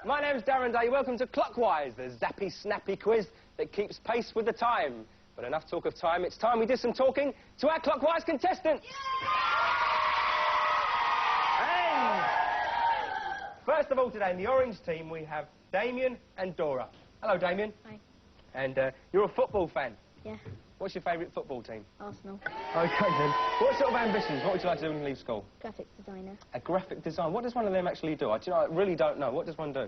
my name's Darren Day. Welcome to Clockwise, the zappy, snappy quiz that keeps pace with the time. But enough talk of time, it's time we did some talking to our Clockwise contestants. And first of all today, in the orange team, we have Damien and Dora. Hello, Damien. Hi. And you're a football fan? Yeah. What's your favourite football team? Arsenal. OK, then. What sort of ambitions? What would you like to do when you leave school? Graphic designer. A graphic design. What does one of them actually do? I really don't know. What does one do?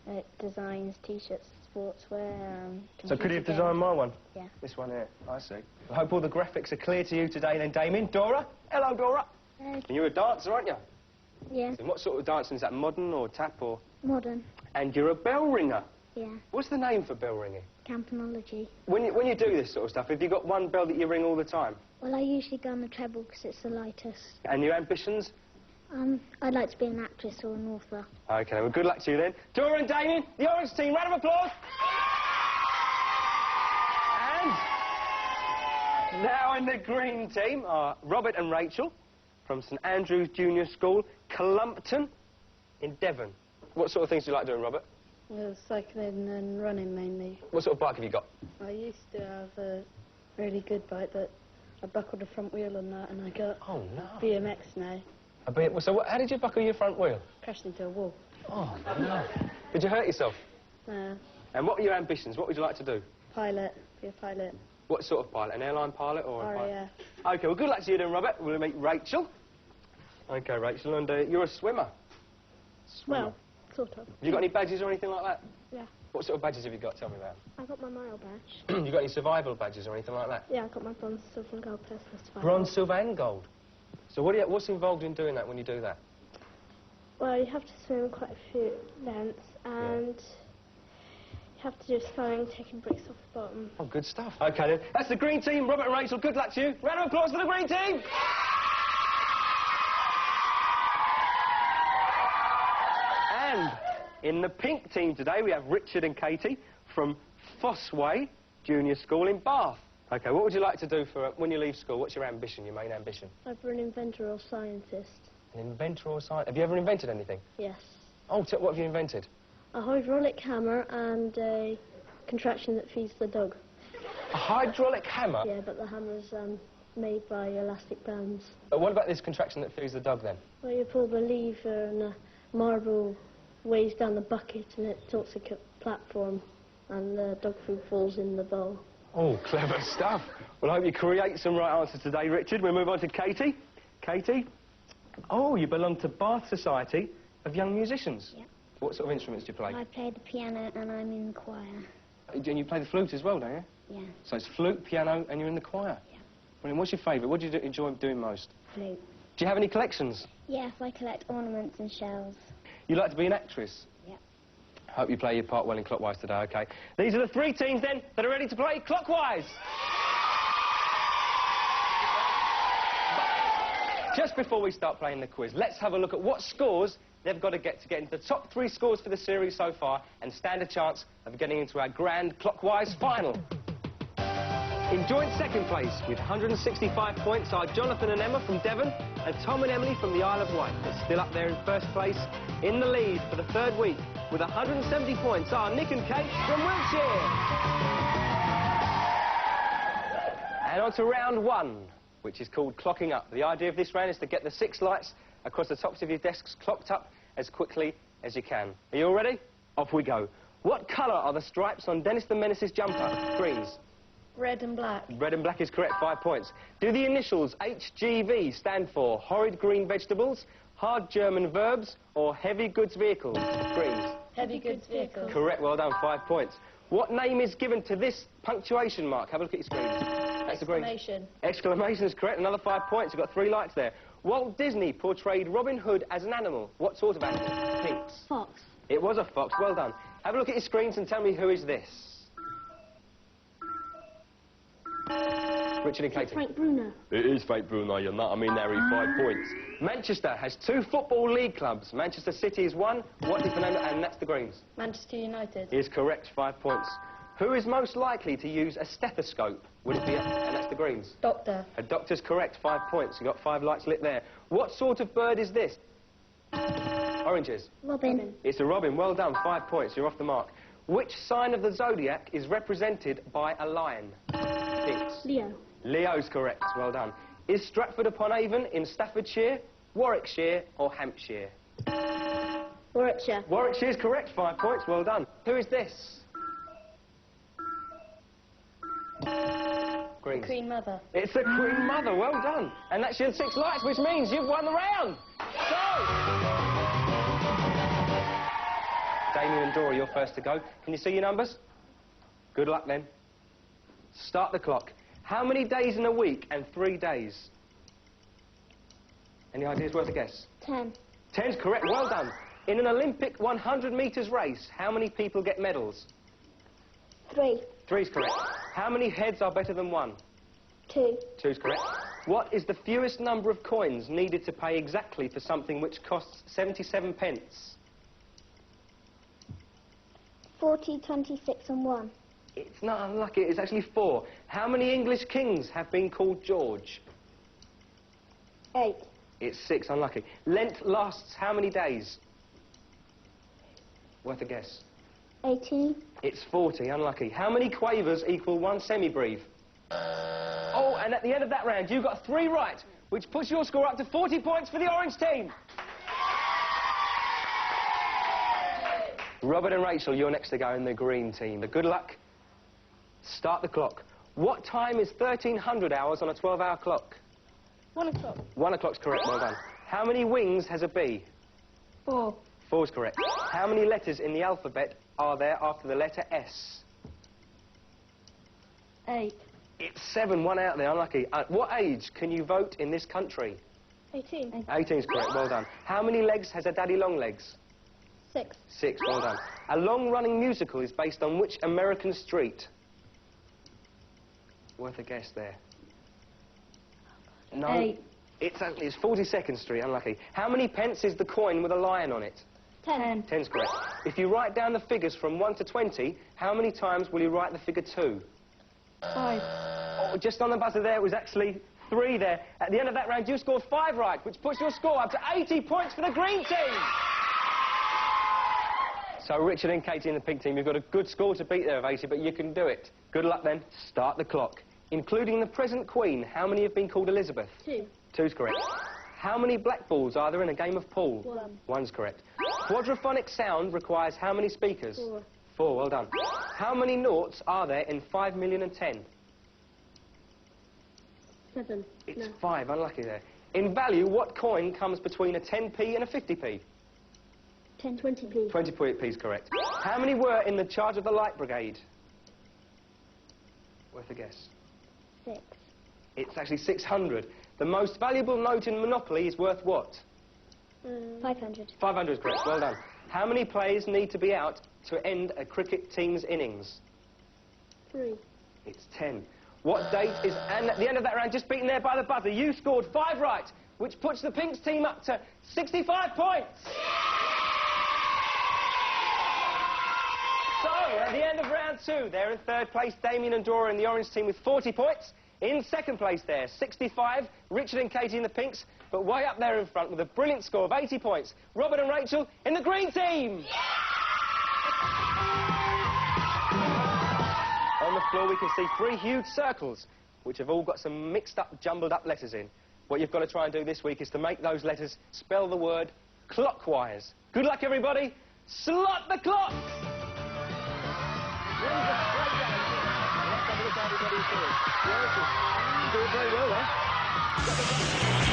It designs T-shirts, sportswear, So could you have designed my one? Yeah. This one here. I see. I hope all the graphics are clear to you today then, Damien. Dora? Hello, Dora. Hey. And you're a dancer, aren't you? Yeah. And what sort of dancing is that? Modern or tap or...? Modern. And you're a bell ringer? Yeah. What's the name for bell ringing? Campanology. When you do this sort of stuff, have you got one bell that you ring all the time? Well, I usually go on the treble because it's the lightest. And your ambitions? I'd like to be an actress or an author. OK, well, good luck to you then. Dora and Damien, the orange team, round of applause. And now in the green team are Robert and Rachel from St Andrew's Junior School, Clumpton in Devon. What sort of things do you like doing, Robert? Well, cycling and running mainly. What sort of bike have you got? I used to have a really good bike, but I buckled the front wheel on that, and I got BMX now. So how did you buckle your front wheel? Crashed into a wall. Oh, no. Did you hurt yourself? No. And what are your ambitions? What would you like to do? Pilot. Be a pilot. What sort of pilot? An airline pilot or a pilot? RAF. OK, well, good luck to you then, Robert. We'll meet Rachel. OK, Rachel, and you're a swimmer. Well, sort of. Have you got any badges or anything like that? Yeah. What sort of badges have you got? Tell me about I got my mile badge. them. You got any survival badges or anything like that? Yeah, I got my bronze, silver and gold personal survival. Bronze, silver and gold. So what's involved in doing that when you do that? Well, you have to swim quite a few lengths and you have to do sculling, taking bricks off the bottom. Oh, good stuff. OK, then. That's the green team. Robert and Rachel, good luck to you. Round of applause for the green team. And in the pink team today, we have Richard and Katie from Fossway Junior School in Bath. OK, what would you like to do for when you leave school? What's your ambition, your main ambition? Either an inventor or scientist. An inventor or scientist? Have you ever invented anything? Yes. Oh, what have you invented? A hydraulic hammer and a contraption that feeds the dog. A hydraulic hammer? Yeah, but the hammer's made by elastic bands. But what about this contraption that feeds the dog, then? Well, you pull the lever and the marble weighs down the bucket and it tilts a platform and the dog food falls in the bowl. Oh, clever stuff. Well, I hope you create some right answers today, Richard. We'll move on to Katie. Katie? Oh, you belong to Bath Society of Young Musicians. Yeah. What sort of instruments do you play? I play the piano and I'm in the choir. And you play the flute as well, don't you? Yeah. So it's flute, piano, and you're in the choir? Yeah. Brilliant. What's your favourite? What do you enjoy doing most? Flute. Do you have any collections? Yes, I collect ornaments and shells. You like to be an actress? Yeah. Hope you play your part well in Clockwise today, OK? These are the three teams, then, that are ready to play Clockwise. Just before we start playing the quiz, let's have a look at what scores they've got to get into the top 3 scores for the series so far and stand a chance of getting into our grand Clockwise final. In joint second place with 165 points are Jonathan and Emma from Devon and Tom and Emily from the Isle of Wight. But still up there in first place in the lead for the 3rd week with 170 points are Nick and Kate from Wiltshire. And on to round 1, which is called clocking up. The idea of this round is to get the 6 lights across the tops of your desks clocked up as quickly as you can. Are you all ready? Off we go. What colour are the stripes on Dennis the Menace's jumper? Greens. Red and black. Red and black is correct, 5 points. Do the initials HGV stand for horrid green vegetables, hard German verbs, or heavy goods vehicles? Greens. Heavy goods vehicle. Correct, well done, 5 points. What name is given to this punctuation mark? Have a look at your screen. That's the green. Exclamation. Exclamation is correct, another 5 points. You've got 3 lights there. Walt Disney portrayed Robin Hood as an animal. What sort of animal? Pinks. Fox. It was a fox, well done. Have a look at your screens and tell me who is this. Richard and Katie. Frank Bruno. It is Frank Bruno, you're not. I mean, there, 5 points. Manchester has 2 football league clubs. Manchester City is 1. What is the name? And that's the Greens. Manchester United. Is correct, 5 points. Who is most likely to use a stethoscope? Would it be and that's the Greens. Doctor. A doctor's correct, 5 points. You've got 5 lights lit there. What sort of bird is this? Oranges. Robin. It's a robin. Well done. 5 points. You're off the mark. Which sign of the zodiac is represented by a lion? Pinks. Leo. Leo's correct. Well done. Is Stratford-upon-Avon in Staffordshire, Warwickshire or Hampshire? Warwickshire. Warwickshire's correct. 5 points. Well done. Who is this? Green. Queen Mother. It's the Queen Mother. Well done. And that's your 6 lights, which means you've won the round. So, Damien and Dora, you're first to go. Can you see your numbers? Good luck then. Start the clock. How many days in a week and 3 days? Any ideas worth a guess? 10. 10's correct. Well done. In an Olympic 100 metres race, how many people get medals? 3. 3's correct. How many heads are better than 1? 2. 2's correct. What is the fewest number of coins needed to pay exactly for something which costs 77 pence? 40, 26 and 1. It's not unlucky, it's actually 4. How many English kings have been called George? 8. It's 6, unlucky. Lent lasts how many days? Worth a guess. 18. It's 40, unlucky. How many quavers equal 1 semibreve? Oh, and at the end of that round, you got 3 right, which puts your score up to 40 points for the orange team. Robert and Rachel, you're next to go in the green team. Good luck. Start the clock. What time is 1300 hours on a 12-hour clock? 1 o'clock. 1 o'clock's correct, well done. How many wings has a bee? 4. 4's correct. How many letters in the alphabet are there after the letter S? 8. It's 7, 1 out there, unlucky. At what age can you vote in this country? 18. 18's correct, well done. How many legs has a daddy long legs? 6. 6, well done. A long-running musical is based on which American street? Worth a guess there. No. 8. It's 42nd Street, unlucky. How many pence is the coin with a lion on it? 10. 10's correct. If you write down the figures from 1 to 20, how many times will you write the figure 2? 5. Oh, just on the buzzer there, it was actually 3 there. At the end of that round, you scored 5 right, which puts your score up to 80 points for the green team. So, Richard and Katie in the pink team, you've got a good score to beat there of 80, but you can do it. Good luck then. Start the clock. Including the present Queen, how many have been called Elizabeth? 2. 2's correct. How many black balls are there in a game of pool? 1. 1's correct. Quadraphonic sound requires how many speakers? 4. 4, well done. How many noughts are there in 5 million and 10? 7. It's 5, unlucky there. In value, what coin comes between a 10p and a 50p? 10, 20p. 20p's correct. How many were in the charge of the Light Brigade? Worth a guess. 6. It's actually 600. The most valuable note in Monopoly is worth what? 500. 500 is correct, well done. How many players need to be out to end a cricket team's innings? 3. It's 10. What date is... And at the end of that round, just beaten there by the buzzer, you scored 5 right, which puts the Pinks team up to 65 points. So, at the end of round 2, they're in 3rd place, Damien and Dora in the orange team with 40 points. In 2nd place there, 65, Richard and Katie in the pinks, but way up there in front with a brilliant score of 80 points, Robert and Rachel in the green team. On the floor, we can see 3 huge circles, which have all got some mixed up, jumbled up letters in. What you've got to try and do this week is to make those letters spell the word clockwise. Good luck, everybody. Slot the clock! Let's have a look at everybody's doing. You do it very well, eh?